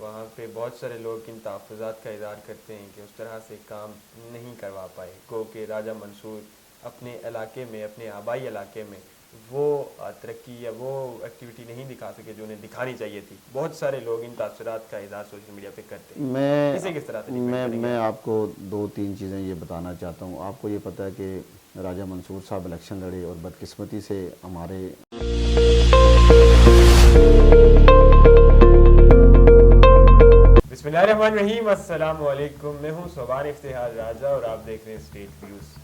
وہاں پہ بہت سارے لوگ ان تحفظات کا اظہار کرتے ہیں کہ اس طرح سے کام نہیں کروا پائے، گو کہ راجہ منصور اپنے علاقے میں، اپنے آبائی علاقے میں وہ ترقی یا وہ ایکٹیویٹی نہیں دکھا سکے جو انہیں دکھانی چاہیے تھی۔ بہت سارے لوگ ان تاثرات کا اظہار سوشل میڈیا پہ کرتے ہیں، اسے کس طرح سے ڈیفینڈ کریں گے؟ میں آپ کو 2-3 چیزیں یہ بتانا چاہتا ہوں۔ آپ کو یہ پتہ ہے کہ راجہ منصور صاحب الیکشن لڑے اور بدقسمتی سے ہمارے بسم اللہ الرحمن الرحیم، السلام علیکم، میں ہوں صوبان افتخار راجہ اور آپ دیکھ رہے ہیں اسٹیٹ ویوز۔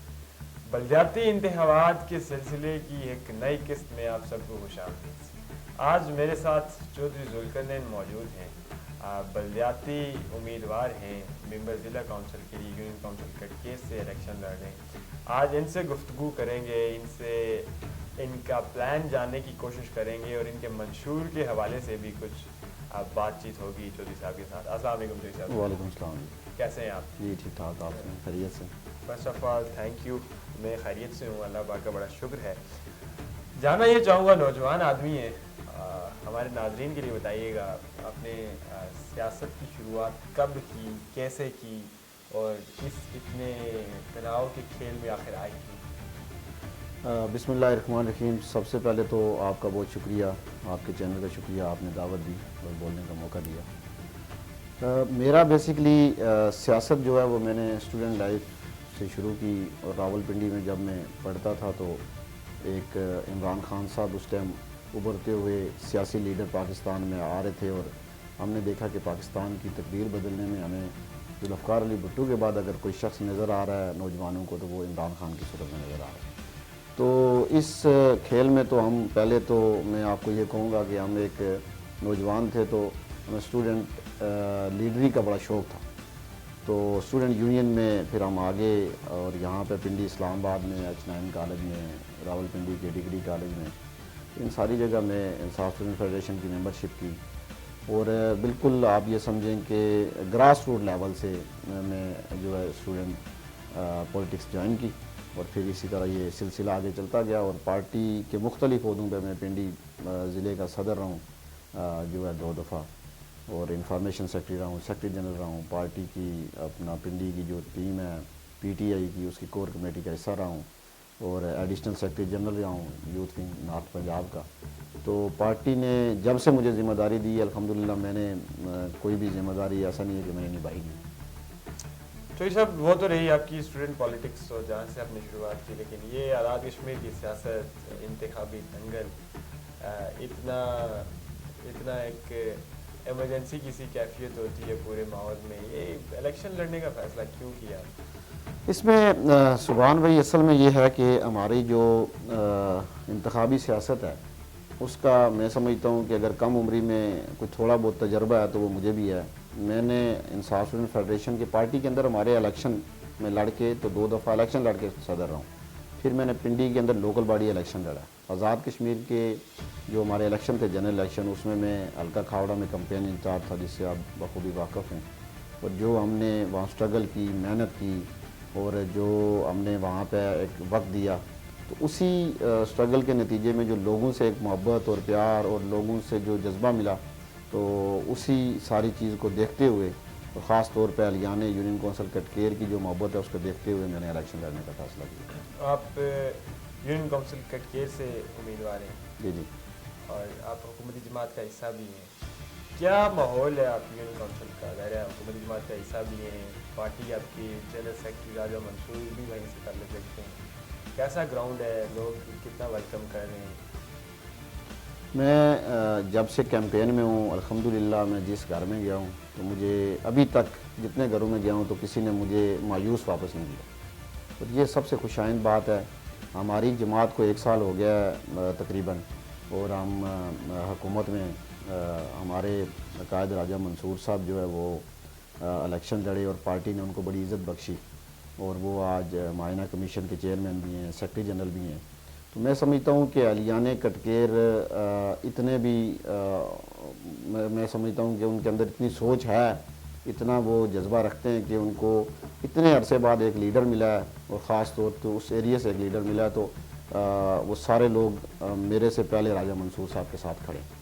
بلدیاتی انتخابات کے سلسلے کی ایک نئی قسط میں آپ سب کو خوش آمدید۔ آج میرے ساتھ چودھری ذوالقرنین موجود ہیں، بلدیاتی امیدوار ہیں، ممبر ضلع کونسل کے لیے یونین کونسل کٹکیر سے الیکشن لڑ رہے ہیں۔ آج ان سے گفتگو کریں گے، ان سے ان کا پلان جاننے کی کوشش کریں گے اور ان کے منشور کے حوالے سے بھی کچھ بات چیت ہوگی چودھری صاحب کے ساتھ۔ السلام علیکم چودھری صاحب۔ وعلیکم السلام جی۔ کیسے ہیں آپ؟ جی ٹھیک ٹھاک، آپ سے خیریت سے؟ First of all thank you, میں خیریت سے ہوں، اللہ پاک کا بڑا شکر ہے۔ جاننا یہ چاہوں گا، نوجوان آدمی ہیں، ہمارے ناظرین کے لیے بتائیے گا آپ نے سیاست کی شروعات کب کی، کیسے کی اور اس اتنے تناؤ کے کھیل میں آخر آئی تھی؟ بسم اللہ الرحمن الرحیم۔ سب سے پہلے تو آپ کا بہت شکریہ، آپ کے چینل کا شکریہ، آپ نے دعوت دی اور بولنے کا موقع دیا۔ میرا بیسیکلی سیاست جو ہے وہ میں نے اسٹوڈنٹ لائف سے شروع کی، اور راول پنڈی میں جب میں پڑھتا تھا تو ایک عمران خان صاحب اس ٹائم ابھرتے ہوئے سیاسی لیڈر پاکستان میں آ رہے تھے، اور ہم نے دیکھا کہ پاکستان کی تقدیر بدلنے میں ہمیں ذوالفقار علی بھٹو کے بعد اگر کوئی شخص نظر آ رہا ہے نوجوانوں کو تو وہ عمران خان کی صورت میں نظر آ رہا ہے۔ تو اس کھیل میں تو ہم پہلے تو میں آپ کو یہ کہوں گا کہ ہم ایک نوجوان تھے تو ہمیں اسٹوڈنٹ لیڈری کا بڑا شوق تھا، تو اسٹوڈنٹ یونین میں پھر ہم آگے، اور یہاں پہ پنڈی اسلام آباد میں H9 کالج میں، راول پنڈی کے ڈگری کالج میں، ان ساری جگہ میں انصاف اسٹوڈنٹ فیڈریشن کی ممبرشپ کی، اور بالکل آپ یہ سمجھیں کہ گراس روٹ لیول سے میں جو ہے اسٹوڈنٹ پولیٹکس جوائن کی، اور پھر اسی طرح یہ سلسلہ آگے چلتا گیا، اور پارٹی کے مختلف عہدوں پہ میں پنڈی ضلع کا صدر رہا ہوں جو ہے 2 دفعہ، اور انفارمیشن سیکرٹری رہا ہوں، سیکرٹری جنرل رہا ہوں، پارٹی کی اپنا پنڈی کی جو ٹیم ہے PTI کی اس کی کور کمیٹی کا حصہ رہا ہوں، اور ایڈیشنل سیکرٹری جنرل رہا ہوں یوتھ ونگ نارتھ پنجاب کا۔ تو پارٹی نے جب سے مجھے ذمہ داری دی الحمدللہ میں نے کوئی بھی ذمہ داری ایسا نہیں ہے کہ میں نے نبھائی نہیں۔ چودھری صاحب، وہ تو رہی آپ کی اسٹوڈنٹ پالیٹکس اور جہاں سے آپ نے شروعات کی، لیکن یہ آزاد کشمیر کی سیاست، انتخابی دنگل، اتنا ایک ایمرجنسی کی سی کیفیت ہوتی ہے پورے ماحول میں، یہ الیکشن لڑنے کا فیصلہ کیوں کیا؟ اس میں سبحان بھائی اصل میں یہ ہے کہ ہماری جو انتخابی سیاست ہے اس کا میں سمجھتا ہوں کہ اگر کم عمری میں کوئی تھوڑا بہت تجربہ ہے تو وہ مجھے بھی ہے۔ میں نے انصاف اسٹوڈنٹ فیڈریشن کی پارٹی کے اندر ہمارے الیکشن میں لڑ کے تو 2 دفعہ الیکشن لڑ کے صدر رہا ہوں، پھر میں نے پنڈی کے اندر لوکل باڈی الیکشن لڑا، آزاد کشمیر کے جو ہمارے الیکشن تھے جنرل الیکشن، اس میں حلقہ کھاوڑا میں کمپین انچارج تھا، جس سے آپ بخوبی واقف ہیں، اور جو ہم نے وہاں اسٹرگل کی، محنت کی، اور جو ہم نے وہاں پہ ایک وقت دیا، تو اسی اسٹرگل کے نتیجے میں جو لوگوں سے ایک محبت اور پیار اور لوگوں سے جو جذبہ ملا، تو اسی ساری چیز کو دیکھتے ہوئے، اور خاص طور پہ اہلیان یونین کونسل کٹکیر کی جو محبت ہے اس کو دیکھتے ہوئے میں نے الیکشن لڑنے کا فیصلہ کیا۔ آپ یونین کونسل کٹکیر سے امیدوار ہیں؟ جی جی۔ اور آپ حکومتی جماعت کا حصہ بھی ہیں، کیا ماحول ہے آپ یونین کونسل کا؟ ظاہر ہے حکومتی جماعت کا حصہ بھی ہیں، پارٹی آپ کی جنرل سیکرٹری راجہ منصور بھی وہیں سے تعلق رکھتے ہیں، کیسا گراؤنڈ ہے، لوگ کتنا ویلکم کر رہے ہیں؟ میں جب سے کیمپین میں ہوں الحمدللہ میں جس گھر میں گیا ہوں تو مجھے ابھی تک جتنے گھروں میں گیا ہوں تو کسی نے مجھے مایوس واپس نہیں دیا، اور یہ سب سے خوشائند بات ہے۔ ہماری جماعت کو 1 سال ہو گیا ہے تقریباً، اور ہم حکومت میں ہمارے قائد راجہ منصور صاحب جو ہے وہ الیکشن لڑے اور پارٹی نے ان کو بڑی عزت بخشی، اور وہ آج معائنہ کمیشن کے چیئرمین بھی ہیں، سیکرٹری جنرل بھی ہیں۔ تو میں سمجھتا ہوں کہ اہلیان کٹکیر اتنے بھی میں سمجھتا ہوں کہ ان کے اندر اتنی سوچ ہے، اتنا وہ جذبہ رکھتے ہیں کہ ان کو اتنے عرصے بعد ایک لیڈر ملا ہے، اور خاص طور پہ اس ایریے سے ایک لیڈر ملا ہے، تو وہ سارے لوگ میرے سے پہلے راجہ منصور صاحب کے ساتھ کھڑے ہیں۔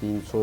300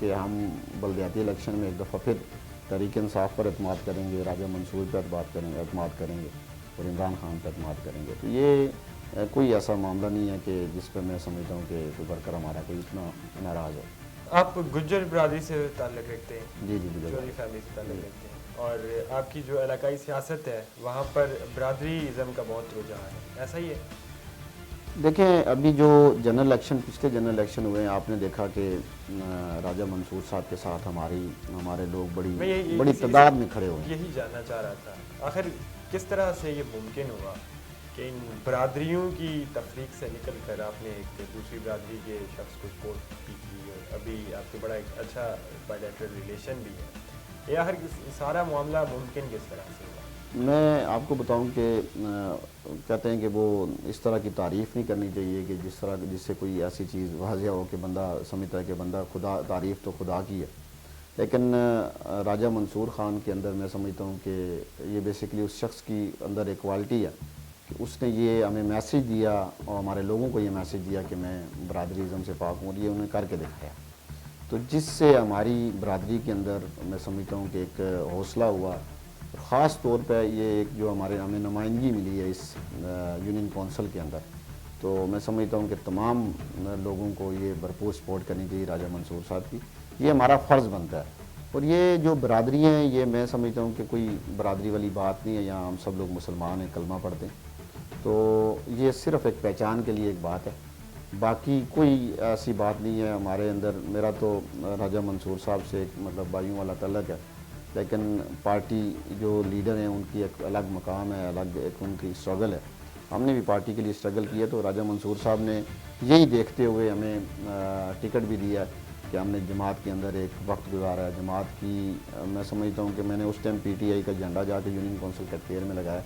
کہ ہم بلدیاتی الیکشن میں ایک دفعہ پھر تحریک انصاف پر اعتماد کریں گے, راجہ منصور پہ اعتماد کریں گے اور عمران خان پہ اعتماد کریں گے. تو یہ کوئی ایسا معاملہ نہیں ہے کہ جس پہ میں سمجھتا ہوں کہ کوئی ورکر ہمارا کوئی اتنا ناراض ہو. آپ گجر برادری سے تعلق رکھتے ہیں؟ جی جی چوری فیملی سے تعلق رکھتے ہیں, اور آپ کی جو علاقائی سیاست ہے وہاں پر برادری ازم کا بہت رجحان ہے, ایسا ہی ہے؟ دیکھیں, ابھی جو جنرل الیکشن پچھلے جنرل الیکشن ہوئے ہیں, آپ نے دیکھا کہ راجہ منصور صاحب کے ساتھ ہمارے لوگ بڑی تعداد میں کھڑے ہوئے. یہی جاننا چاہ رہا تھا, آخر کس طرح سے یہ ممکن ہوا کہ ان برادریوں کی تفریق سے نکل کر آپ نے ایک دوسری برادری کے شخص کو سپورٹ کی تھی, اور ابھی آپ کے بڑا ایک اچھا بائیلیٹرل ریلیشن بھی ہے, یہ آخر سارا معاملہ ممکن کس طرح سے ہوا؟ میں آپ کو بتاؤں کہ کہتے ہیں کہ وہ اس طرح کی تعریف نہیں کرنی چاہیے کہ جس سے کوئی ایسی چیز واضح ہو کہ بندہ سمجھتا ہے کہ بندہ تعریف تو خدا کی ہے. لیکن راجہ منصور خان کے اندر میں سمجھتا ہوں کہ یہ بیسیکلی اس شخص کی اندر ایک کوالٹی ہے کہ اس نے یہ ہمیں میسیج دیا اور ہمارے لوگوں کو یہ میسیج دیا کہ میں برادری ازم سے پاک ہوں, اور یہ انہیں کر کے دکھایا. تو جس سے ہماری برادری کے اندر میں سمجھتا ہوں کہ ایک حوصلہ ہوا, خاص طور پہ یہ ایک جو ہمیں نمائندگی ملی ہے اس یونین کونسل کے اندر, تو میں سمجھتا ہوں کہ تمام لوگوں کو یہ بھرپور سپورٹ کرنی چاہیے راجہ منصور صاحب کی. یہ ہمارا فرض بنتا ہے. اور یہ جو برادری ہیں, یہ میں سمجھتا ہوں کہ کوئی برادری والی بات نہیں ہے, یہاں ہم سب لوگ مسلمان ہیں, کلمہ پڑھتے ہیں, تو یہ صرف ایک پہچان کے لیے ایک بات ہے, باقی کوئی ایسی بات نہیں ہے ہمارے اندر. میرا تو راجہ منصور صاحب سے ایک مطلب بھائیوں والا تعلق ہے, لیکن پارٹی جو لیڈر ہیں ان کی ایک الگ مقام ہے, الگ ایک ان کی اسٹرگل ہے. ہم نے بھی پارٹی کے لیے اسٹرگل کی ہے, تو راجہ منصور صاحب نے یہی دیکھتے ہوئے ہمیں ٹکٹ بھی دیا کہ ہم نے جماعت کے اندر ایک وقت گزارا ہے. جماعت کی میں سمجھتا ہوں کہ میں نے اس ٹائم پی ٹی آئی کا جھنڈا جا کے یونین کونسل کٹکیر میں لگایا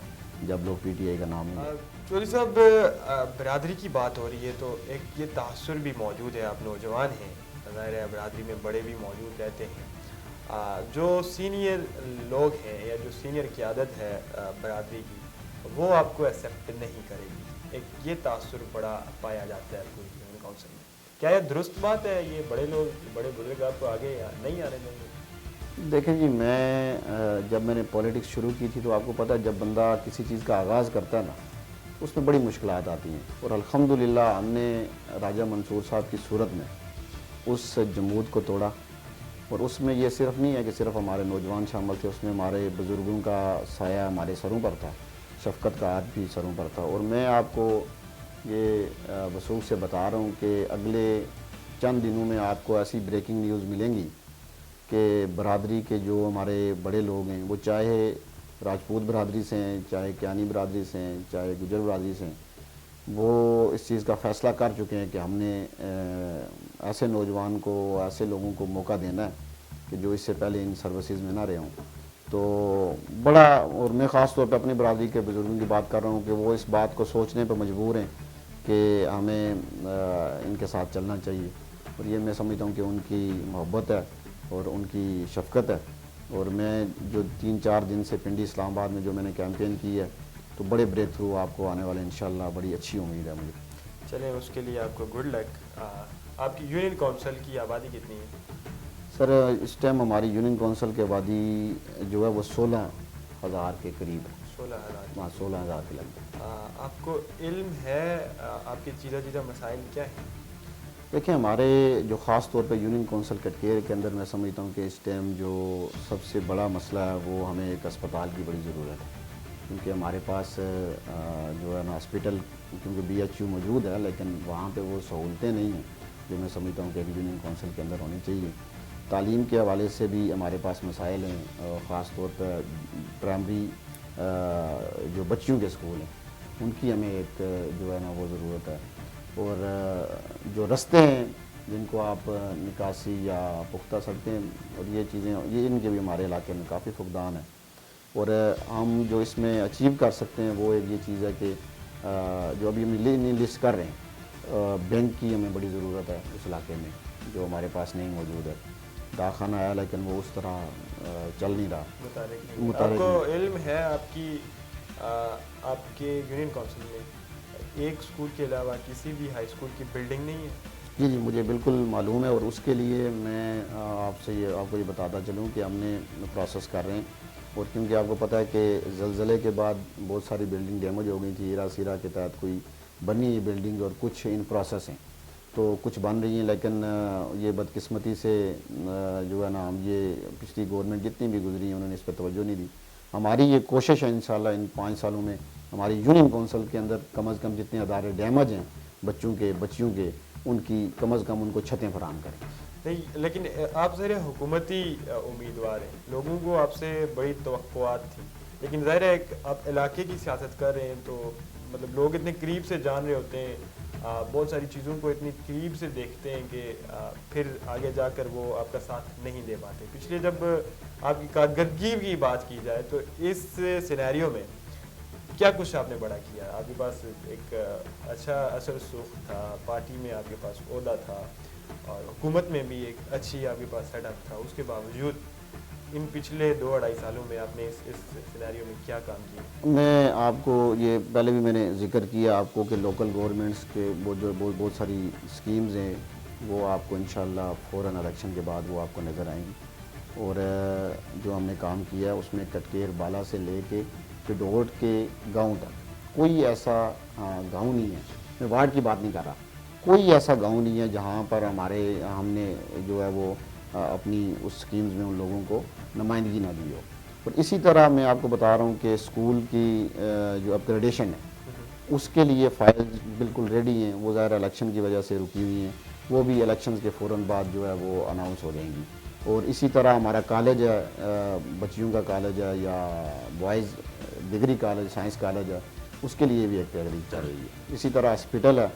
جب لوگ پی ٹی آئی کا نام لیں. چوری صاحب, برادری کی بات ہو رہی ہے تو ایک یہ تاثر بھی موجود ہے, آپ نوجوان ہیں, ظاہر ہے برادری میں بڑے بھی موجود رہتے ہیں, جو سینئر لوگ ہیں یا جو سینئر قیادت ہے برادری کی, وہ آپ کو ایکسیپٹ نہیں کرے گی, ایک یہ تاثر بڑا پایا جاتا ہے پوری یونین کونسل میں. کیا یہ درست بات ہے؟ یہ بڑے لوگ, بڑے بزرگ آپ کو آگے نہیں آنے دیں گے؟ دیکھیں جی, جب میں نے پولیٹکس شروع کی تھی تو آپ کو پتہ ہے جب بندہ کسی چیز کا آغاز کرتا ہے نا, اس میں بڑی مشکلات آتی ہیں, اور الحمدللہ ہم نے راجہ منصور صاحب کی صورت میں اس جمود کو توڑا. اور اس میں یہ صرف نہیں ہے کہ صرف ہمارے نوجوان شامل تھے, اس میں ہمارے بزرگوں کا سایہ ہمارے سروں پر تھا, شفقت کا ہاتھ بھی سروں پر تھا. اور میں آپ کو یہ وثوق سے بتا رہا ہوں کہ اگلے چند دنوں میں آپ کو ایسی بریکنگ نیوز ملیں گی کہ برادری کے جو ہمارے بڑے لوگ ہیں, وہ چاہے راجپوت برادری سے ہیں, چاہے کیانی برادری سے ہیں, چاہے گجر برادری سے ہیں, وہ اس چیز کا فیصلہ کر چکے ہیں کہ ہم نے ایسے نوجوان کو, ایسے لوگوں کو موقع دینا ہے کہ جو اس سے پہلے ان سروسز میں نہ رہے ہوں. تو بڑا, اور میں خاص طور پہ اپنی برادری کے بزرگوں کی بات کر رہا ہوں کہ وہ اس بات کو سوچنے پہ مجبور ہیں کہ ہمیں ان کے ساتھ چلنا چاہیے. اور یہ میں سمجھتا ہوں کہ ان کی محبت ہے اور ان کی شفقت ہے. اور میں جو 3-4 دن سے پنڈی اسلام آباد میں جو میں نے کیمپین کی ہے, تو بڑے بریک تھرو آپ کو آنے والے انشاءاللہ, بڑی اچھی امید ہے مجھے. چلیں, اس کے لیے آپ کو گڈ لک. آپ کی یونین کونسل کی آبادی کتنی ہے؟ سر, اس ٹائم ہماری یونین کونسل کی آبادی جو ہے وہ 16,000 کے قریب ہے. 16,000. ہاں, 16,000 کے لگ بھگ. آپ کو علم ہے آپ کے چیزہ مسائل کیا ہیں؟ دیکھیں, ہمارے جو خاص طور پہ یونین کونسل کٹکیر کے اندر میں سمجھتا ہوں کہ اس ٹائم جو سب سے بڑا مسئلہ ہے وہ ہمیں ایک اسپتال کی بڑی ضرورت ہے, کیونکہ ہمارے پاس جو ہے نا ہاسپٹل, کیونکہ بی ایچ یو موجود ہے لیکن وہاں پہ وہ سہولتیں نہیں ہیں جو میں سمجھتا ہوں کہ ایک یونین کونسل کے اندر ہونی چاہیے. تعلیم کے حوالے سے بھی ہمارے پاس مسائل ہیں, خاص طور پہ پرائمری جو بچیوں کے اسکول ہیں ان کی ہمیں ایک جو ہے نا وہ ضرورت ہے. اور جو رستے ہیں جن کو آپ نکاسی یا پختہ سڑکیں اور یہ چیزیں, یہ ان کے بھی ہمارے علاقے میں کافی فقدان ہے. اور ہم جو اس میں اچیو کر سکتے ہیں وہ ایک یہ چیز ہے کہ جو ابھی ہم لسٹ کر رہے ہیں, بینک کی ہمیں بڑی ضرورت ہے اس علاقے میں جو ہمارے پاس نہیں موجود ہے. داخانہ آیا لیکن وہ اس طرح چل نہیں رہا. آپ کو علم ہے آپ کے یونین کونسل میں ایک اسکول کے علاوہ کسی بھی ہائی اسکول کی بلڈنگ نہیں ہے؟ جی مجھے بالکل معلوم ہے، اور اس کے لیے میں آپ کو یہ بتاتا چلوں کہ ہم نے پروسیس کر رہے ہیں، اور کیونکہ آپ کو پتہ ہے کہ زلزلے کے بعد بہت ساری بلڈنگ ڈیمیج ہو گئی تھی، ہیرا سیرا کے تحت کوئی بنی ہے بلڈنگ، اور کچھ ان پروسیس ہیں، تو کچھ بن رہی ہیں، لیکن یہ بدقسمتی سے جو ہے نا، ہم یہ پچھلی گورنمنٹ جتنی بھی گزری ہیں انہوں نے اس پہ توجہ نہیں دی۔ ہماری یہ کوشش ہے انشاءاللہ ان 5 سالوں میں ہماری یونین کونسل کے اندر کم از کم جتنے ادارے ڈیمیج ہیں بچوں کے بچیوں کے، ان کی کم از کم ان کو چھتیں فراہم کریں۔ نہیں، لیکن آپ ظاہر ہے حکومتی امیدوار ہیں، لوگوں کو آپ سے بڑی توقعات تھی، لیکن ظاہر ہے آپ علاقے کی سیاست کر رہے ہیں تو مطلب لوگ اتنے قریب سے جان رہے ہوتے ہیں، بہت ساری چیزوں کو اتنی قریب سے دیکھتے ہیں کہ پھر آگے جا کر وہ آپ کا ساتھ نہیں دے پاتے۔ پچھلے جب آپ کی کارکردگی کی بات کی جائے تو اس سینیریو میں کیا کچھ آپ نے بڑا کیا؟ آپ کے پاس ایک اچھا اثر رسوخ تھا، پارٹی میں آپ کے پاس عہدہ تھا، اور حکومت میں بھی ایک اچھی آپ کے پاس سیٹ اپ تھا، اس کے باوجود ان پچھلے 2-2.5 سالوں میں آپ نے اس سینیریو میں کیا کام کیا؟ میں آپ کو یہ پہلے بھی میں نے ذکر کیا آپ کو کہ لوکل گورنمنٹس کے بہت ساری اسکیمز ہیں، وہ آپ کو انشاءاللہ فوراً الیکشن کے بعد وہ آپ کو نظر آئیں گی، اور جو ہم نے کام کیا ہے اس میں کٹکیر بالا سے لے کے پڈوٹ کے گاؤں تک کوئی ایسا گاؤں نہیں ہے، میں وارڈ کی بات نہیں کر رہا، کوئی ایسا گاؤں نہیں ہے جہاں پر ہم نے جو ہے وہ اپنی اس سکیمز میں ان لوگوں کو نمائندگی نہ دی ہو۔ اور اسی طرح میں آپ کو بتا رہا ہوں کہ اسکول کی جو اپ گریڈیشن ہے اس کے لیے فائلز بالکل ریڈی ہیں، وہ ظاہر الیکشن کی وجہ سے رکی ہوئی ہیں، وہ بھی الیکشنز کے فوراً بعد جو ہے وہ اناؤنس ہو جائیں گی۔ اور اسی طرح ہمارا کالج ہے، بچیوں کا کالج ہے یا boys degree college, science college ہے، اس کے لیے بھی ایک تحریک چل رہی ہے۔ اسی طرح ہاسپٹل ہے،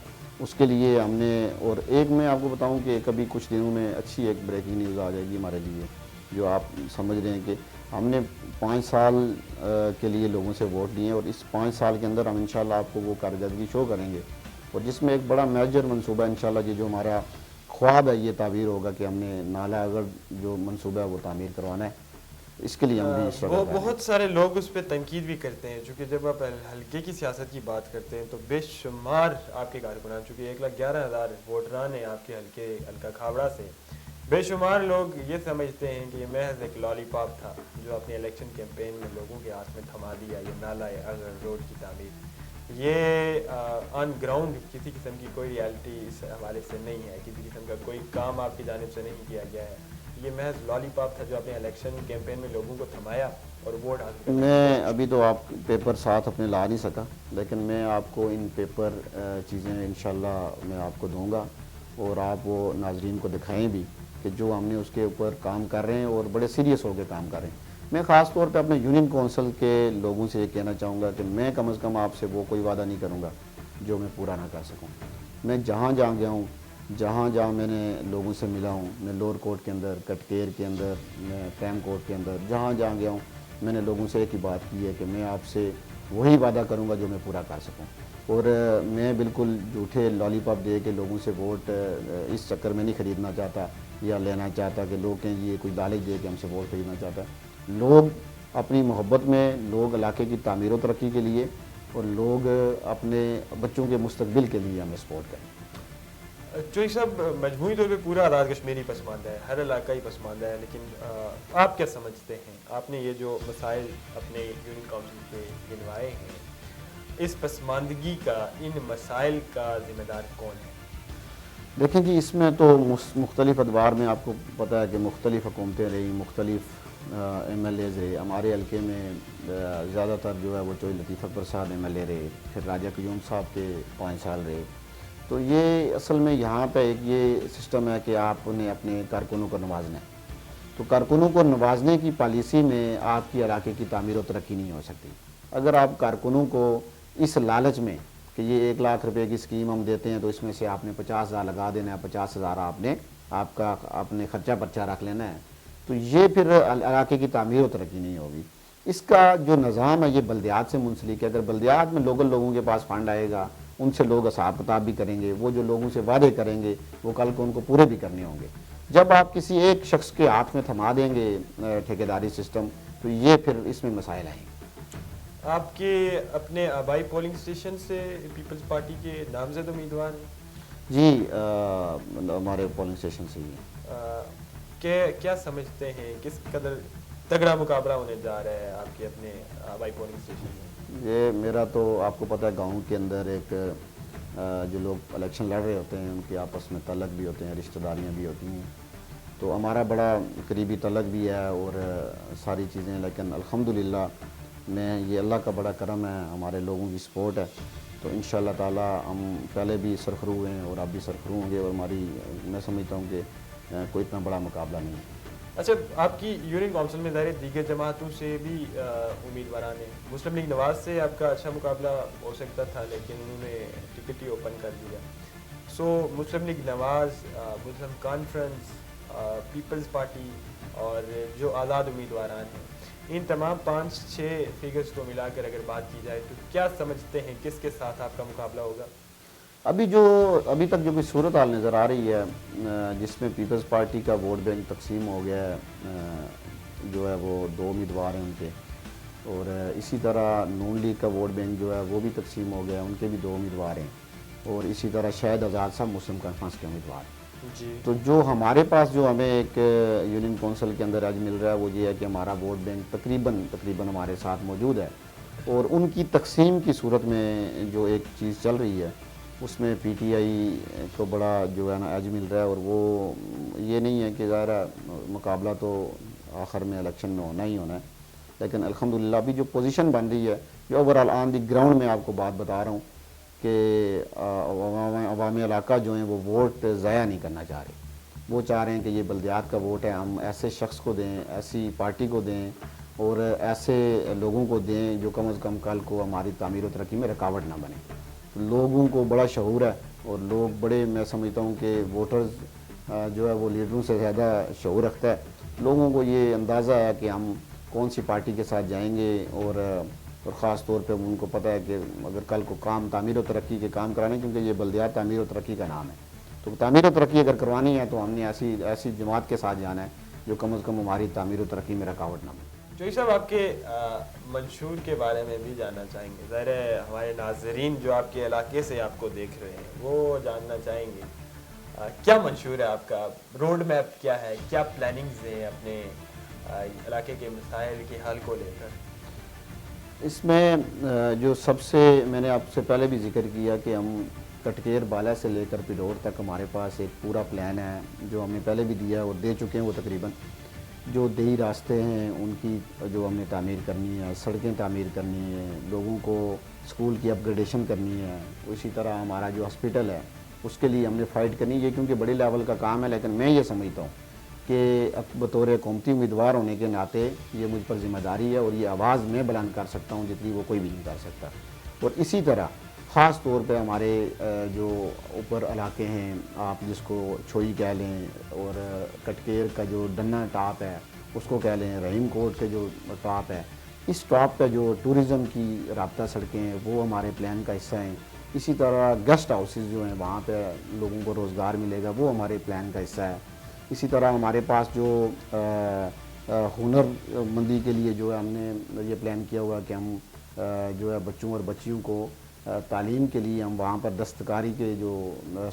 اس کے لیے ہم نے، اور ایک میں آپ کو بتاؤں کہ کبھی کچھ دنوں میں اچھی ایک بریکنگ نیوز آ جائے گی ہمارے لیے، جو آپ سمجھ رہے ہیں کہ ہم نے 5 سال کے لیے لوگوں سے ووٹ لیے ہیں، اور اس 5 سال کے اندر ہم انشاءاللہ آپ کو وہ کارکردگی شو کریں گے، اور جس میں ایک بڑا میجر منصوبہ انشاءاللہ یہ جو ہمارا خواب ہے یہ تعبیر ہوگا کہ ہم نے نالہ اگر جو منصوبہ ہے وہ تعمیر کروانا ہے، اس کے لیے ہم بھی اس وقت بہت سارے لوگ اس پہ تنقید بھی کرتے ہیں، چونکہ جب آپ حلقے کی سیاست کی بات کرتے ہیں تو بے شمار آپ کے کارکنان، چونکہ 1,11,000 ووٹران ہیں آپ کے حلقہ کھاوڑا سے، بے شمار لوگ یہ سمجھتے ہیں کہ یہ محض ایک لالی پاپ تھا جو اپنے الیکشن کیمپین میں لوگوں کے ہاتھ میں تھما دیا، یہ نالہ اگر روڈ کی تعمیر، یہ آن گراؤنڈ کسی قسم کی کوئی ریالٹی اس حوالے سے نہیں ہے، کسی قسم کا کوئی کام آپ کی جانب سے نہیں کیا گیا ہے، یہ محض لالی پاپ تھا جو اپنے الیکشن کیمپین میں لوگوں کو تھمایا اور ووٹ حاصل کرنا۔ میں ابھی تو آپ پیپر ساتھ اپنے لا نہیں سکا، لیکن میں آپ کو ان پیپر چیزیں انشاءاللہ میں آپ کو دوں گا، اور آپ وہ ناظرین کو دکھائیں بھی کہ جو ہم نے اس کے اوپر کام کر رہے ہیں اور بڑے سیریس ہو کے کام کر رہے ہیں۔ میں خاص طور پہ اپنے یونین کونسل کے لوگوں سے یہ کہنا چاہوں گا کہ میں کم از کم آپ سے وہ کوئی وعدہ نہیں کروں گا جو میں پورا نہ کر سکوں۔ میں جہاں گیا ہوں، جہاں میں نے لوگوں سے ملا ہوں، میں لوور کورٹ کے اندر، کٹکیر کے اندر، میں پرائم کورٹ کے اندر، جہاں گیا ہوں، میں نے لوگوں سے ایک ہی بات کی ہے کہ میں آپ سے وہی وعدہ کروں گا جو میں پورا کر سکوں، اور میں بالکل جھوٹے لالی پاپ دے کے لوگوں سے ووٹ اس چکر میں نہیں خریدنا چاہتا یا لینا چاہتا کہ لوگ کہیں یہ کوئی لالچ دے کے ہم سے ووٹ خریدنا چاہتا ہے۔ لوگ اپنی محبت میں، لوگ علاقے کی تعمیر و ترقی کے لیے، اور لوگ اپنے بچوں کے مستقبل کے لیے ہمیں سپورٹ کریں۔ چوئی صاحب، مجموعی طور پہ پورا آزاد کشمیری پسماندہ ہے، ہر علاقہ ہی پسماندہ ہے، لیکن آپ کیا سمجھتے ہیں، آپ نے یہ جو مسائل اپنے یونین کونسل کے گنوائے ہیں، اس پسماندگی کا، ان مسائل کا ذمہ دار کون ہے؟ دیکھیں جی، اس میں تو مختلف ادوار میں آپ کو پتہ ہے کہ مختلف حکومتیں رہی، مختلف ایم ایل ایز رہے۔ ہمارے حلقے میں زیادہ تر جو ہے وہ چوئی لطیفہ پرساد ایم ایل اے رہے، پھر راجہ قیوم صاحب کے 5 سال رہے۔ تو یہ اصل میں یہاں پہ ایک یہ سسٹم ہے کہ آپ نے اپنے کارکنوں کو نوازنا ہے، تو کارکنوں کو نوازنے کی پالیسی میں آپ کی علاقے کی تعمیر و ترقی نہیں ہو سکتی۔ اگر آپ کارکنوں کو اس لالچ میں کہ یہ 1 لاکھ روپے کی اسکیم ہم دیتے ہیں تو اس میں سے آپ نے 50,000 لگا دینا ہے، 50,000 آپ کا اپنے خرچہ پرچہ رکھ لینا ہے، تو یہ پھر علاقے کی تعمیر و ترقی نہیں ہوگی۔ اس کا جو نظام ہے یہ بلدیات سے منسلک ہے۔ اگر بلدیات میں لوگوں کے پاس فنڈ آئے گا، ان سے لوگ حساب کتاب بھی کریں گے، وہ جو لوگوں سے وعدے کریں گے وہ کل کو ان کو پورے بھی کرنے ہوں گے۔ جب آپ کسی ایک شخص کے ہاتھ میں تھما دیں گے ٹھیکیداری سسٹم، تو یہ پھر اس میں مسائل آئیں گے۔ آپ کے اپنے آبائی پولنگ اسٹیشن سے پیپلز پارٹی کے نامزد امیدوار ہیں؟ جی ہمارے پولنگ اسٹیشن سے ہی کہ کیا سمجھتے ہیں کس قدر تگڑا مقابلہ ہونے جا رہا ہے آپ کے اپنے آبائی پولنگ اسٹیشن میں؟ یہ میرا تو آپ کو پتہ ہے گاؤں کے اندر ایک جو لوگ الیکشن لڑ رہے ہوتے ہیں ان کے آپس میں تعلق بھی ہوتے ہیں، رشتہ داریاں بھی ہوتی ہیں، تو ہمارا بڑا قریبی تعلق بھی ہے اور ساری چیزیں، لیکن الحمدللہ میں یہ اللہ کا بڑا کرم ہے، ہمارے لوگوں کی سپورٹ ہے، تو انشاءاللہ تعالی ہم پہلے بھی سرخرو ہیں اور اب بھی سرخرو ہوں گے، اور ہماری میں سمجھتا ہوں کہ کوئی اتنا بڑا مقابلہ نہیں ہے۔ اچھا، آپ کی یونین کونسل میں ظاہر دیگر جماعتوں سے بھی امیدواران ہیں، مسلم لیگ نواز سے آپ کا اچھا مقابلہ ہو سکتا تھا لیکن انہوں نے ٹکٹ ہی اوپن کر دیا، سو مسلم لیگ نواز، مسلم کانفرنس، پیپلز پارٹی اور جو آزاد امیدواران ہیں، ان تمام 5-6 فگرز کو ملا کر اگر بات کی جائے تو کیا سمجھتے ہیں کس کے ساتھ آپ کا مقابلہ ہوگا؟ ابھی تک جو کوئی صورتحال نظر آ رہی ہے جس میں پیپلز پارٹی کا ووٹ بینک تقسیم ہو گیا ہے، جو ہے وہ 2 امیدوار ہیں ان کے، اور اسی طرح نون لیگ کا ووٹ بینک جو ہے وہ بھی تقسیم ہو گیا ہے، ان کے بھی 2 امیدوار ہیں، اور اسی طرح شاہد آزاد صاحب مسلم کانفرنس کے امیدوار ہیں۔ جی، تو جو ہمارے پاس جو ہمیں ایک یونین کونسل کے اندر آج مل رہا ہے وہ یہ ہے کہ ہمارا ووٹ بینک تقریباً ہمارے ساتھ موجود ہے، اور ان کی تقسیم کی صورت میں جو ایک چیز چل رہی ہے اس میں پی ٹی آئی کو بڑا جو ہے نا ایج مل رہا ہے، اور وہ یہ نہیں ہے کہ ظاہر ہے مقابلہ تو آخر میں الیکشن میں ہونا ہی ہونا ہے، لیکن الحمدللہ ابھی جو پوزیشن بن رہی ہے یہ اوورآل آن دی گراؤنڈ میں آپ کو بات بتا رہا ہوں کہ عوامی علاقہ جو ہیں وہ ووٹ ضائع نہیں کرنا چاہ رہے، وہ چاہ رہے ہیں کہ یہ بلدیات کا ووٹ ہے، ہم ایسے شخص کو دیں، ایسی پارٹی کو دیں اور ایسے لوگوں کو دیں جو کم از کم کل کو ہماری تعمیر و ترقی میں رکاوٹ نہ بنے۔ لوگوں کو بڑا شعور ہے اور لوگ بڑے، میں سمجھتا ہوں کہ ووٹرز جو ہے وہ لیڈروں سے زیادہ شعور رکھتا ہے، لوگوں کو یہ اندازہ ہے کہ ہم کون سی پارٹی کے ساتھ جائیں گے، اور خاص طور پہ ان کو پتہ ہے کہ اگر کل کو کام تعمیر و ترقی کے کام کرانے، کیونکہ یہ بلدیات تعمیر و ترقی کا نام ہے، تو تعمیر و ترقی اگر کروانی ہے تو ہم نے ایسی جماعت کے ساتھ جانا ہے جو کم از کم ہماری تعمیر و ترقی میں رکاوٹ نہ بنے۔ جوئی صاحب، آپ کے منشور کے بارے میں بھی جاننا چاہیں گے، ظاہر ہے ہمارے ناظرین جو آپ کے علاقے سے آپ کو دیکھ رہے ہیں وہ جاننا چاہیں گے کیا منشور ہے آپ کا، روڈ میپ کیا ہے، کیا پلاننگز ہیں اپنے علاقے کے مسائل کے حل کو لے کر؟ اس میں جو سب سے میں نے آپ سے پہلے بھی ذکر کیا کہ ہم کٹکیر بالا سے لے کر پڈور تک ہمارے پاس ایک پورا پلان ہے جو ہم نے پہلے بھی دیا اور دے چکے ہیں، وہ تقریباً جو دیہی راستے ہیں ان کی جو ہم نے تعمیر کرنی ہے، سڑکیں تعمیر کرنی ہے، لوگوں کو اسکول کی اپ گریڈیشن کرنی ہے، اسی طرح ہمارا جو ہاسپٹل ہے اس کے لیے ہم نے فائٹ کرنی ہے، کیونکہ بڑی لیول کا کام ہے، لیکن میں یہ سمجھتا ہوں کہ بطور حکومتی امیدوار ہونے کے ناطے یہ مجھ پر ذمہ داری ہے اور یہ آواز میں بلند کر سکتا ہوں جتنی وہ کوئی بھی نہیں کر سکتا، اور اسی طرح خاص طور پہ ہمارے جو اوپر علاقے ہیں، آپ جس کو چھوئی کہہ لیں، اور کٹکیر کا جو ڈنا ٹاپ ہے اس کو کہہ لیں، رحیم کوٹ کے جو ٹاپ ہے، اس ٹاپ پہ جو ٹورزم کی رابطہ سڑکیں ہیں وہ ہمارے پلان کا حصہ ہیں، اسی طرح گیسٹ ہاؤسز جو ہیں وہاں پہ لوگوں کو روزگار ملے گا وہ ہمارے پلان کا حصہ ہے، اسی طرح ہمارے پاس جو ہنر مندی کے لیے جو ہے ہم نے یہ پلان کیا ہوا کہ ہم جو ہے بچوں اور بچیوں کو تعلیم کے لیے ہم وہاں پر دستکاری کے جو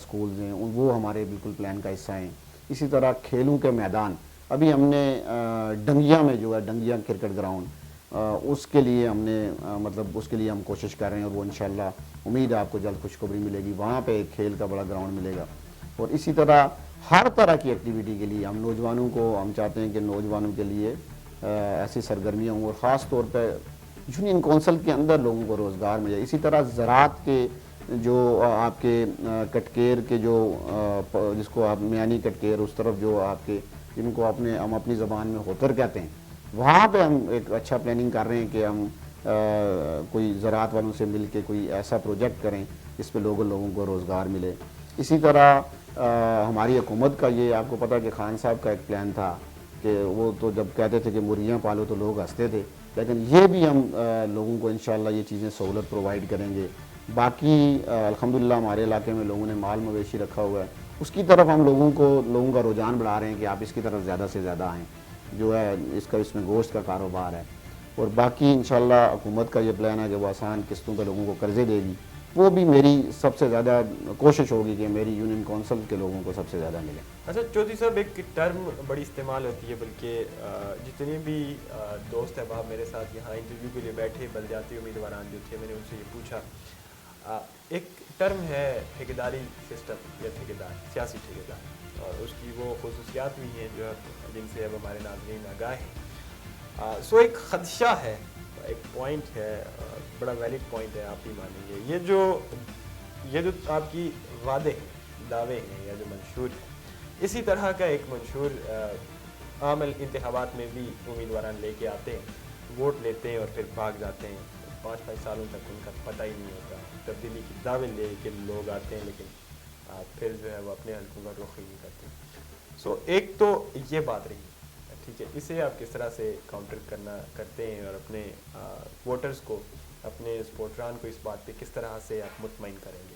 سکولز ہیں وہ ہمارے بالکل پلان کا حصہ ہیں، اسی طرح کھیلوں کے میدان ابھی ہم نے ڈنگیا میں جو ہے ڈنگیا کرکٹ گراؤنڈ اس کے لیے ہم نے مطلب اس کے لیے ہم کوشش کر رہے ہیں، اور وہ انشاءاللہ امید ہے آپ کو جلد خوشخبری ملے گی، وہاں پہ ایک کھیل کا بڑا گراؤنڈ ملے گا، اور اسی طرح ہر طرح کی ایکٹیویٹی کے لیے ہم نوجوانوں کو ہم چاہتے ہیں کہ نوجوانوں کے لیے ایسی سرگرمیاں ہوں، اور خاص طور پہ یونین کونسل کے اندر لوگوں کو روزگار ملے، اسی طرح زراعت کے جو آپ کے کٹکیر کے جو جس کو آپ میانی کٹکیر اس طرف جو آپ کے جن کو ہم اپنی زبان میں ہوتر کہتے ہیں، وہاں پہ ہم ایک اچھا پلاننگ کر رہے ہیں کہ ہم کوئی زراعت والوں سے مل کے کوئی ایسا پروجیکٹ کریں جس پہ لوگوں کو روزگار ملے، اسی طرح ہماری حکومت کا یہ آپ کو پتہ کہ خان صاحب کا ایک پلان تھا کہ وہ تو جب کہتے تھے کہ مرغیاں پالو تو لوگ ہنستے تھے، لیکن یہ بھی ہم لوگوں کو انشاءاللہ یہ چیزیں سہولت پرووائڈ کریں گے، باقی الحمدللہ ہمارے علاقے میں لوگوں نے مال مویشی رکھا ہوا ہے، اس کی طرف ہم لوگوں کا رجحان بڑھا رہے ہیں کہ آپ اس کی طرف زیادہ سے زیادہ آئیں، جو ہے اس میں گوشت کا کاروبار ہے، اور باقی انشاءاللہ حکومت کا یہ پلان ہے کہ وہ آسان قسطوں پہ لوگوں کو قرضے دے گی، وہ بھی میری سب سے زیادہ کوشش ہوگی کہ میری یونین کونسل کے لوگوں کو سب سے زیادہ ملے۔ اچھا چودھری صاحب، ایک ٹرم بڑی استعمال ہوتی ہے، بلکہ جتنے بھی دوست احباب میرے ساتھ یہاں انٹرویو کے لیے بیٹھے بلدیاتی امیدواران جو تھے، میں نے ان سے یہ پوچھا، ایک ٹرم ہے ٹھیکیداری سسٹم یا ٹھیکیدار، سیاسی ٹھیکیدار، اور اس کی وہ خصوصیات بھی ہیں جو جن سے اب ہمارے ناظرین آگاہ ہیں۔ سو ایک خدشہ ہے، ایک پوائنٹ ہے، بڑا ویلڈ پوائنٹ ہے، آپ ہی مانیں گے، یہ جو آپ کی وعدے ہیں، دعوے ہیں، یا جو منشور ہے، اسی طرح کا ایک منشور عام انتخابات میں بھی امیدواران لے کے آتے ہیں، ووٹ لیتے ہیں اور پھر بھاگ جاتے ہیں، 5 سالوں تک ان کا پتہ ہی نہیں ہوتا، تبدیلی کی دعوے لے کے لوگ آتے ہیں لیکن پھر جو ہے وہ اپنے حلقوں کا رخ ہی نہیں کرتے۔ سو ایک تو یہ بات رہی، ٹھیک ہے، اسے آپ کس طرح سے کاؤنٹر کرتے ہیں اور اپنے ووٹرز کو، اپنے سپورٹران کو اس بات پہ کس طرح سے آپ مطمئن کریں گے؟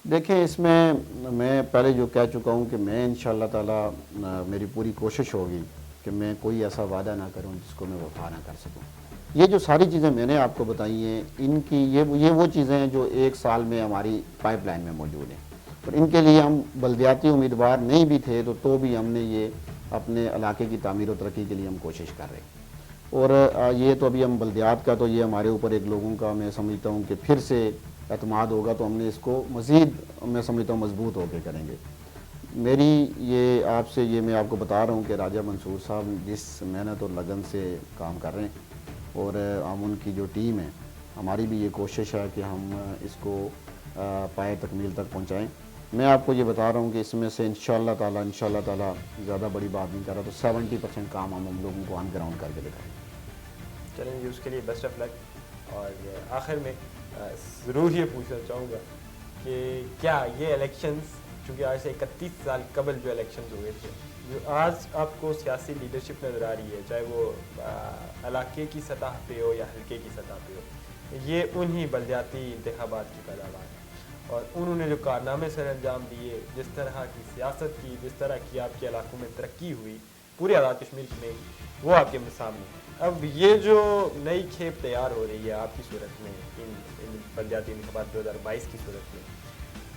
دیکھیں، اس میں پہلے جو کہہ چکا ہوں کہ میں انشاءاللہ تعالی میری پوری کوشش ہوگی کہ میں کوئی ایسا وعدہ نہ کروں جس کو میں وفا نہ کر سکوں۔ یہ جو ساری چیزیں میں نے آپ کو بتائی ہیں، ان کی یہ وہ چیزیں ہیں جو 1 سال میں ہماری پائپ لائن میں موجود ہیں، اور ان کے لیے ہم بلدیاتی امیدوار نہیں بھی تھے تو بھی ہم نے یہ اپنے علاقے کی تعمیر و ترقی کے لیے ہم کوشش کر رہے ہیں۔ اور یہ تو ابھی ہم بلدیات کا تو یہ ہمارے اوپر ایک لوگوں کا میں سمجھتا ہوں کہ پھر سے اعتماد ہوگا تو ہم نے اس کو مزید میں سمجھتا ہوں مضبوط ہو کے کریں گے۔ میری یہ آپ سے یہ میں آپ کو بتا رہا ہوں کہ راجہ منصور صاحب جس محنت اور لگن سے کام کر رہے ہیں، اور ہم ان کی جو ٹیم ہے، ہماری بھی یہ کوشش ہے کہ ہم اس کو پائے تکمیل تک پہنچائیں۔ میں آپ کو یہ بتا رہا ہوں کہ اس میں سے انشاءاللہ تعالی زیادہ بڑی بات نہیں کر رہا تو 70% کام ہم لوگوں کو آن گراؤنڈ کر کے دکھائیں گے۔ چلیں جی، اس کے لیے بیسٹ آف لک۔ اور آخر میں ضرور یہ پوچھنا چاہوں گا کہ کیا یہ الیکشنز، چونکہ آج سے 31 سال قبل جو الیکشنز ہوئے تھے، جو آج آپ کو سیاسی لیڈرشپ نظر آ رہی ہے، چاہے وہ علاقے کی سطح پہ ہو یا حلقے کی سطح پہ ہو، یہ انہی بلدیاتی انتخابات کی پیداوار ہے، اور انہوں نے جو کارنامے سر انجام دیے، جس طرح کی سیاست کی، جس طرح کی آپ کے علاقوں میں ترقی ہوئی پورے آزاد کشمیر میں، وہ آپ کے سامنے ہے۔ اب یہ جو نئی کھیپ تیار ہو رہی ہے آپ کی صورت میں، ان بلدیاتی انتخابات 2022 کی صورت میں،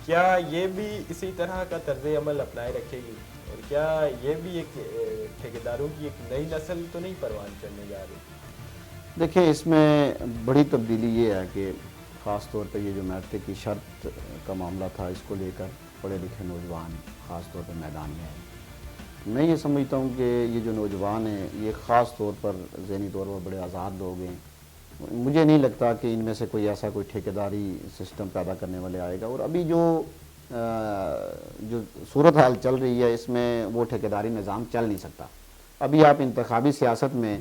کیا یہ بھی اسی طرح کا طرز عمل اپنائے رکھے گی؟ اور کیا یہ بھی ایک ٹھیکیداروں کی ایک نئی نسل تو نہیں پروان چڑھنے جا رہی؟ دیکھیں، اس میں بڑی تبدیلی یہ ہے کہ خاص طور پہ یہ جو میٹرک کی شرط کا معاملہ تھا، اس کو لے کر پڑھے لکھے نوجوان خاص طور پہ میدان میں ہیں۔ میں یہ سمجھتا ہوں کہ یہ جو نوجوان ہیں، یہ خاص طور پر ذہنی طور پر بڑے آزاد لوگ ہیں۔ مجھے نہیں لگتا کہ ان میں سے کوئی ایسا کوئی ٹھیکیداری سسٹم پیدا کرنے والے آئے گا، اور ابھی جو صورتحال چل رہی ہے اس میں وہ ٹھیکیداری نظام چل نہیں سکتا۔ ابھی آپ انتخابی سیاست میں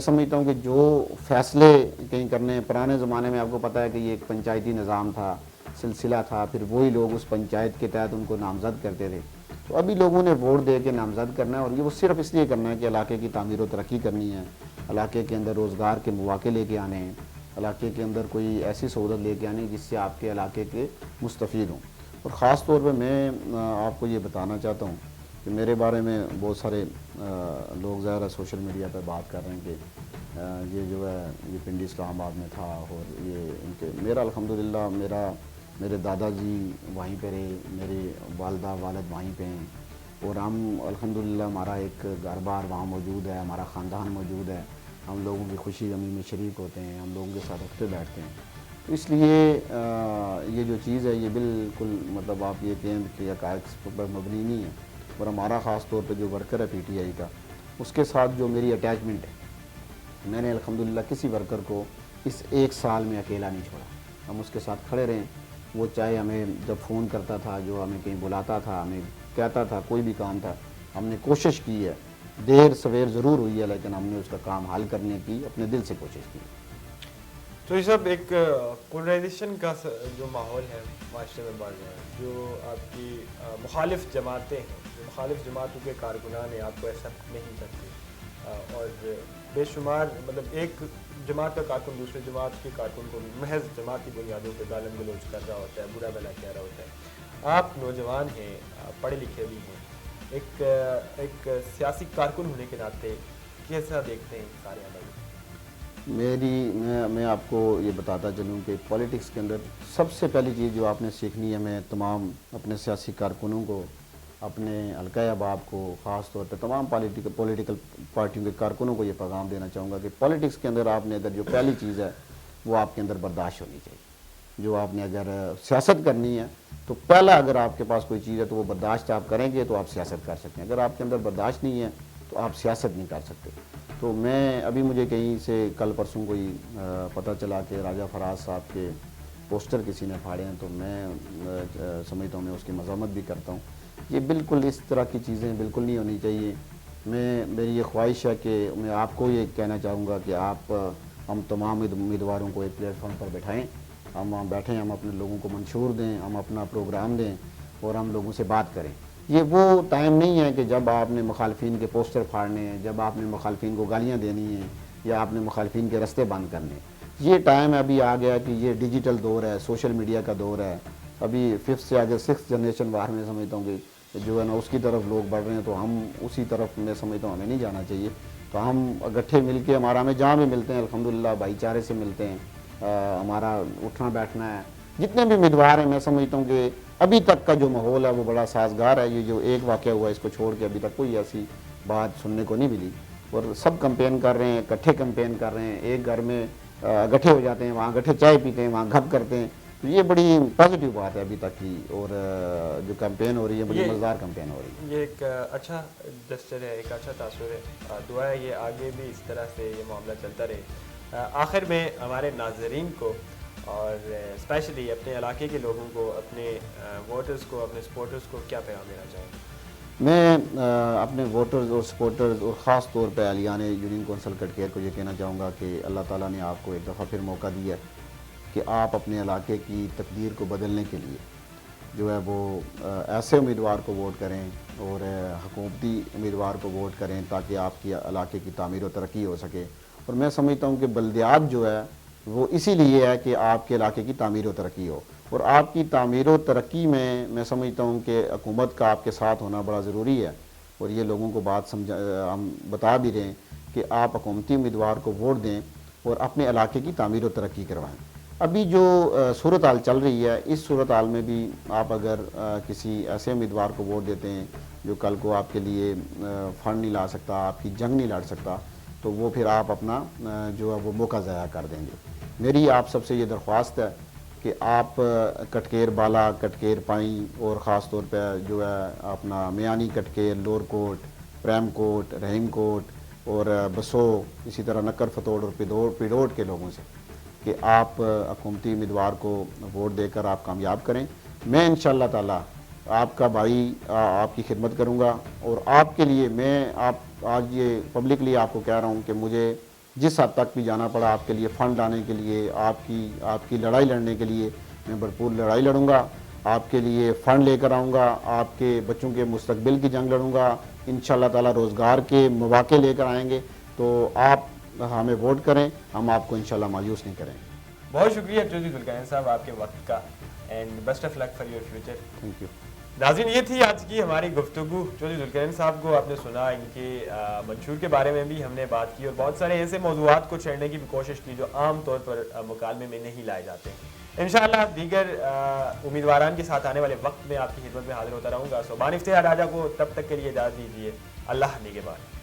سمجھتا ہوں کہ جو فیصلے کہیں کرنے، پرانے زمانے میں آپ کو پتہ ہے کہ یہ ایک پنچایتی نظام تھا، سلسلہ تھا، پھر وہی لوگ اس پنچایت کے تحت ان کو نامزد کرتے تھے۔ تو ابھی لوگوں نے ووٹ دے کے نامزد کرنا ہے، اور یہ وہ صرف اس لیے کرنا ہے کہ علاقے کی تعمیر و ترقی کرنی ہے، علاقے کے اندر روزگار کے مواقع لے کے آنے ہیں، علاقے کے اندر کوئی ایسی سہولت لے کے آنے جس سے آپ کے علاقے کے مستفید ہوں۔ اور خاص طور پہ میں آپ کو یہ بتانا چاہتا ہوں کہ میرے بارے میں بہت سارے لوگ ظاہر ہے سوشل میڈیا پہ بات کر رہے ہیں کہ یہ جو ہے یہ پنڈی اسلام آباد میں تھا، اور یہ ان کے میرا الحمدللہ میرے دادا جی وہیں پہ رہے، میرے والدہ والد وہیں پہ ہیں، اور ہم الحمدللہ ہمارا ایک گھر بار وہاں موجود ہے، ہمارا خاندان موجود ہے، ہم لوگوں کی خوشی غمی میں شریک ہوتے ہیں، ہم لوگوں کے ساتھ اٹھتے بیٹھتے ہیں۔ تو اس لیے یہ جو چیز ہے یہ بالکل مطلب آپ یہ کہیں کہ حقائق پر مبنی نہیں ہے، اور ہمارا خاص طور پہ جو ورکر ہے پی ٹی آئی کا، اس کے ساتھ جو میری اٹیچمنٹ ہے، میں نے الحمدللہ کسی ورکر کو اس 1 سال میں اکیلا نہیں چھوڑا، ہم اس کے ساتھ کھڑے رہے۔ وہ چاہے ہمیں جب فون کرتا تھا، جو ہمیں کہیں بلاتا تھا، ہمیں کہتا تھا کوئی بھی کام تھا، ہم نے کوشش کی ہے، دیر سویر ضرور ہوئی ہے لیکن ہم نے اس کا کام حل کرنے کی اپنے دل سے کوشش کی۔ تو یہ سب ایک پولرائزیشن کا جو ماحول ہے معاشرے میں بڑھ رہا ہے، جو آپ کی مخالف جماعتیں ہیں، جو مخالف جماعتوں کے کارکنان ہیں، آپ کو ایکسیپٹ نہیں کرتے، اور بے شمار مطلب ایک جماعت کا کارکن دوسرے جماعت کے کارکن کو محض جماعتی بنیادوں پہ گالم گلوچ کر رہا ہوتا ہے، برا بھلا کہہ رہا ہوتا ہے۔ آپ نوجوان ہیں، پڑھے لکھے بھی ہیں، ایک سیاسی کارکن ہونے کے ناطے کیسا دیکھتے ہیں سارے عمل؟ میں آپ کو یہ بتاتا چلوں کہ پولیٹکس کے اندر سب سے پہلی چیز جو آپ نے سیکھنی ہے، میں تمام اپنے سیاسی کارکنوں کو، اپنے حلقہ احباب کو، خاص طور پہ تمام پولیٹیکل پارٹیوں کے کارکنوں کو یہ پیغام دینا چاہوں گا کہ پولیٹکس کے اندر آپ نے اگر جو پہلی چیز ہے وہ آپ کے اندر برداشت ہونی چاہیے۔ جو آپ نے اگر سیاست کرنی ہے تو پہلا اگر آپ کے پاس کوئی چیز ہے تو وہ برداشت آپ کریں گے تو آپ سیاست کر سکتے ہیں۔ اگر آپ کے اندر برداشت نہیں ہے تو آپ سیاست نہیں کر سکتے۔ تو میں ابھی مجھے کہیں سے کل پرسوں کوئی پتہ چلا کہ راجہ فراز صاحب کے پوسٹر کسی نے پھاڑے ہیں، تو میں سمجھتا ہوں میں اس کی مذمت بھی کرتا ہوں۔ یہ بالکل اس طرح کی چیزیں بالکل نہیں ہونی چاہیے۔ میری یہ خواہش ہے کہ میں آپ کو یہ کہنا چاہوں گا کہ ہم تمام امیدواروں کو ایک پلیٹ فارم پر بٹھائیں، ہم وہاں بیٹھیں، ہم اپنے لوگوں کو منشور دیں، ہم اپنا پروگرام دیں اور ہم لوگوں سے بات کریں۔ یہ وہ ٹائم نہیں ہے کہ جب آپ نے مخالفین کے پوسٹر پھاڑنے ہیں، جب آپ نے مخالفین کو گالیاں دینی ہیں یا آپ نے مخالفین کے رستے بند کرنے ہیں۔ یہ ٹائم ابھی آ گیا کہ یہ ڈیجیٹل دور ہے، سوشل میڈیا کا دور ہے۔ ابھی 5th سے آگے 6th جنریشن وار میں سمجھتا ہوں کہ جو ہے نا اس کی طرف لوگ بڑھ رہے ہیں، تو ہم اسی طرف میں سمجھتا ہوں ہمیں نہیں جانا چاہیے۔ تو ہم اکٹھے مل کے ہمیں جہاں بھی ملتے ہیں الحمدللہ بھائی چارے سے ملتے ہیں، ہمارا اٹھنا بیٹھنا ہے۔ جتنے بھی امیدوار ہیں میں سمجھتا ہوں کہ ابھی تک کا جو ماحول ہے وہ بڑا سازگار ہے۔ یہ جو ایک واقعہ ہوا اس کو چھوڑ کے ابھی تک کوئی ایسی بات سننے کو نہیں ملی، اور سب کمپین کر رہے ہیں، اکٹھے کمپین کر رہے ہیں، ایک گھر میں اکٹھے ہو جاتے ہیں، وہاں اکٹھے چائے پیتے ہیں، وہاں گپ کرتے ہیں۔ تو یہ بڑی پازیٹیو بات ہے ابھی تک کی، اور جو کمپین ہو رہی ہے بڑی مزیدار کمپین ہو رہی ہے۔ یہ ایک اچھا جسچر ہے، ایک اچھا تاثر ہے۔ دعا ہے یہ آگے بھی اس طرح سے یہ معاملہ چلتا رہے۔ آخر میں ہمارے ناظرین کو اور اسپیشلی اپنے علاقے کے لوگوں کو، اپنے ووٹرز کو، اپنے سپورٹرز کو کیا پیغام دینا چاہیں گے؟ میں اپنے ووٹرز اور سپورٹرز اور خاص طور پہ اہلیان یونین کونسل کٹکیر کو یہ کہنا چاہوں گا کہ اللہ تعالیٰ نے آپ کو ایک دفعہ پھر موقع دیا ہے کہ آپ اپنے علاقے کی تقدیر کو بدلنے کے لیے جو ہے وہ ایسے امیدوار کو ووٹ کریں اور حکومتی امیدوار کو ووٹ کریں تاکہ آپ کی علاقے کی تعمیر و ترقی ہو سکے۔ اور میں سمجھتا ہوں کہ بلدیات جو ہے وہ اسی لیے ہے کہ آپ کے علاقے کی تعمیر و ترقی ہو، اور آپ کی تعمیر و ترقی میں سمجھتا ہوں کہ حکومت کا آپ کے ساتھ ہونا بڑا ضروری ہے۔ اور یہ لوگوں کو بات ہم بتا بھی رہے ہیں کہ آپ حکومتی امیدوار کو ووٹ دیں اور اپنے علاقے کی تعمیر و ترقی کروائیں۔ ابھی جو صورتحال چل رہی ہے اس صورتحال میں بھی آپ اگر کسی ایسے امیدوار کو ووٹ دیتے ہیں جو کل کو آپ کے لیے فنڈ نہیں لا سکتا، آپ کی جنگ نہیں لڑ سکتا، تو وہ پھر آپ اپنا جو ہے وہ موقع ضائع کر دیں گے۔ میری آپ سب سے یہ درخواست ہے کہ آپ کٹکیر بالا، کٹکیر پائیں اور خاص طور پہ جو ہے اپنا میانی کٹکیر، لور کوٹ، پریم کوٹ، رحیم کوٹ اور بسو، اسی طرح نکر فتوڑ اور پیڑوٹ کے لوگوں سے کہ آپ حکومتی امیدوار کو ووٹ دے کر آپ کامیاب کریں۔ میں انشاءاللہ تعالی آپ کا بھائی آپ کی خدمت کروں گا، اور آپ کے لیے میں آج یہ پبلکلی آپ کو کہہ رہا ہوں کہ مجھے جس حد تک بھی جانا پڑا آپ کے لیے فنڈ لانے کے لیے، آپ کی لڑائی لڑنے کے لیے میں بھرپور لڑائی لڑوں گا، آپ کے لیے فنڈ لے کر آؤں گا، آپ کے بچوں کے مستقبل کی جنگ لڑوں گا، انشاءاللہ تعالی روزگار کے مواقع لے کر آئیں گے۔ تو آپ ہمیں ووٹ کریں، ہم آپ کو انشاءاللہ مایوس نہیں کریں گے۔ بہت شکریہ چودھری ذوالقرنین صاحب آپ کے وقت کا، and best of luck for your future. Thank you. ناظرین یہ تھی آج کی ہماری گفتگو۔ چودھری ذوالقرنین صاحب کو آپ نے سنا، ان کے منشور کے بارے میں بھی ہم نے بات کی، اور بہت سارے ایسے موضوعات کو چھیڑنے کی بھی کوشش کی جو عام طور پر مکالمے میں نہیں لائے جاتے۔ انشاءاللہ دیگر امیدواران کے ساتھ آنے والے وقت میں آپ کی خدمت میں حاضر ہوتا رہوں گا۔ صوبان افتخار راجہ کو تب تک کے لیے اجازت دیجیے۔ اللہ نگہبان۔